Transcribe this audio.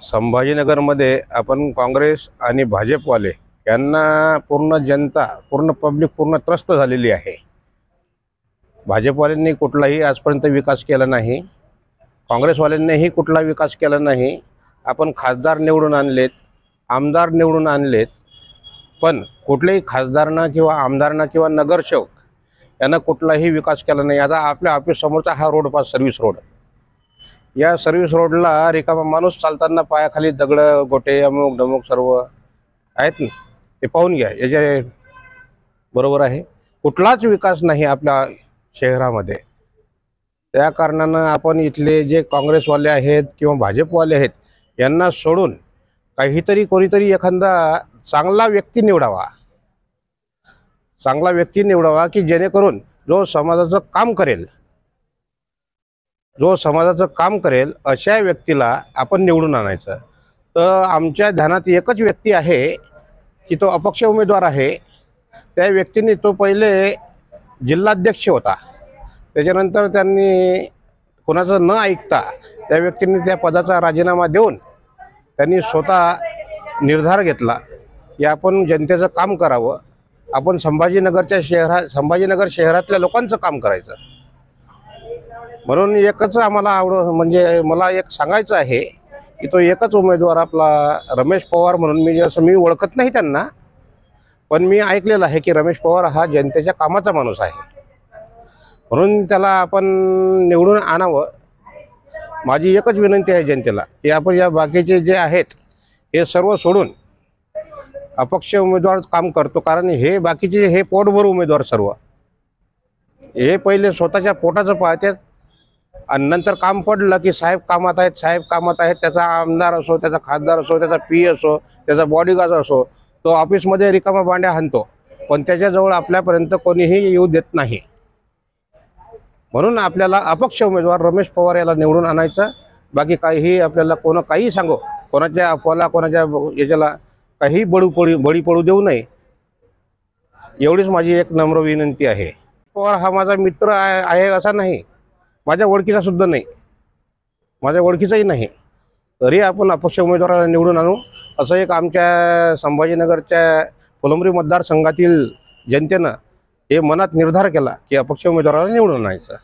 संभाजीनगरमध्ये आपण काँग्रेस आणि भाजपवाले यांना पूर्ण जनता, पूर्ण पब्लिक पूर्ण त्रस्त झालेली आहे। भाजपवाल्यांनी कुठलाही आजपर्यंत विकास केला नाही, काँग्रेसवाल्यांनीही कुठला विकास केला नाही। आपण खासदार निवडून आणलेत, आमदार निवडून आणलेत, पण कुठलेही खासदारांना किंवा आमदारांना किंवा नगरसेवक यांना कुठलाही विकास केला नाही। आता आपल्या ऑफिस समोरचा हा रोड पहा, सर्व्हिस रोड, या सर्व्हिस रोडला रिकामा माणूस चालताना पायाखाली दगड गोटे अमुक डमुक सर्व आहेत ना, ते पाहून घ्या। याचे बरोबर आहे, कुठलाच विकास नाही आपल्या शहरामध्ये। त्या कारणानं आपण इथले जे काँग्रेसवाले आहेत किंवा भाजपवाले आहेत यांना सोडून काहीतरी कोणीतरी एखादा चांगला व्यक्ती निवडावा, चांगला व्यक्ती निवडावा की जेणेकरून जो समाजाचं काम करेल, जो समाजाचं काम करेल अशा व्यक्तीला आपण निवडून आणायचं। तर आमच्या ध्यानात एकच व्यक्ती आहे की तो अपक्ष उमेदवार आहे। त्या व्यक्तीने तो पहिले जिल्हाध्यक्ष होता, त्याच्यानंतर त्यांनी कोणाचं न ऐकता त्या व्यक्तीने त्या पदाचा राजीनामा देऊन त्यांनी स्वतः निर्धार घेतला की आपण जनतेचं काम करावं, आपण संभाजीनगर शहरातल्या लोकांचं काम करायचं। म्हणून एकच आम्हाला म्हणजे मला एक सांगायचं आहे की तो एकच उमेदवार आपला रमेश पवार म्हणून, मी ओळखत नाही त्यांना, पण मी ऐकलेलं आहे की रमेश पवार हा जनतेच्या कामाचा माणूस आहे, म्हणून त्याला आपण निवडून आणावं। माझी एकच विनंती आहे जनतेला की आपण या बाकीचे जे आहेत हे सर्व सोडून अपक्ष उमेदवार काम करतो, कारण हे बाकीचे हे पोटभर उमेदवार सर्व हे पहिले स्वतःच्या पोटाचं पाहतात आणि नंतर काम पडलं की साहेब कामात आहेत, साहेब कामात आहेत। त्याचा आमदार असो, त्याचा खासदार असो, त्याचा पी असो, त्याचा बॉडीगार्ड असो, तो ऑफिसमध्ये रिकामा बांड्या हाणतो, पण त्याच्याजवळ आपल्यापर्यंत कोणीही येऊ देत नाही। म्हणून आपल्याला अपक्ष उमेदवार रमेश पवार याला निवडून आणायचं। बाकी काहीही आपल्याला काही सांगो, कोणाच्या अफवाला, कोणाच्या याच्याला काही बळी पडू देऊ नये, एवढीच माझी एक नम्र विनंती आहे। पवार हा माझा मित्र आहे असा नाही, माझ्या ओळखीचा सुद्धा नाही, माझ्या ओळखीचाही नाही, तरी आपण अपक्ष उमेदवाराला निवडून आणू असं एक आमच्या संभाजीनगरच्या फुलंब्री मतदारसंघातील जनतेनं हे मनात निर्धार केला की अपक्ष उमेदवाराला निवडून आणायचं।